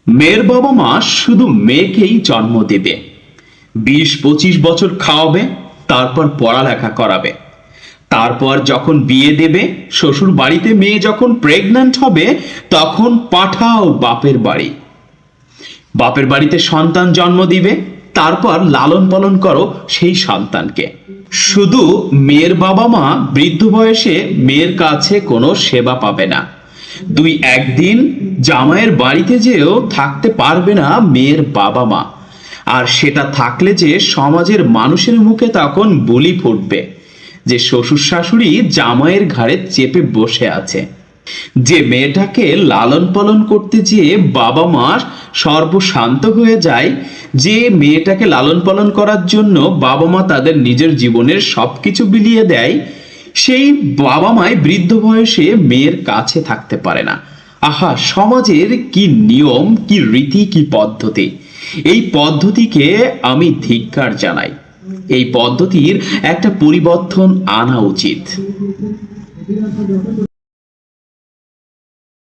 মেয়ের বাবা মা শুধু মেয়েকেই জন্ম দেবে, 20-25 বছর খাওয়াবে, তারপর পড়ালেখা করাবে। তারপর যখন বিয়ে দেবে, শ্বশুর বাড়িতে মেয়ে যখন প্রেগন্যান্ট হবে, তখন পাঠাও বাপের বাড়ি। বাপের বাড়িতে সন্তান জন্ম দিবে, তারপর লালন পালন করো সেই সন্তানকে। শুধু মেয়ের বাবা মা বৃদ্ধ বয়সে মেয়ের কাছে কোনো সেবা পাবে না। 2-1 দিন জামাইয়ের বাড়িতে যেও থাকতে পারবে না মেয়ের বাবা মা। আর সেটা থাকলে যে সমাজের মানুষের মুখে তখন বুলি ফুটবে যে শ্বশুর শাশুড়ি জামাইয়ের ঘাড়ে চেপে বসে আছে। যে মেয়েটাকে লালন পালন করতে যেয়ে বাবা মা সর্বশান্ত হয়ে যায়, যে মেয়েটাকে লালন পালন করার জন্য বাবা মা তাদের নিজের জীবনের সবকিছু বিলিয়ে দেয়, সেই বাবা মাই বৃদ্ধ বয়সে মেয়ের কাছে থাকতে পারে না। আহা, সমাজের কি নিয়ম, কি রীতি, কি পদ্ধতি! এই পদ্ধতিকে আমি ধিক্কার জানাই। এই পদ্ধতির একটা পরিবর্তন আনা উচিত।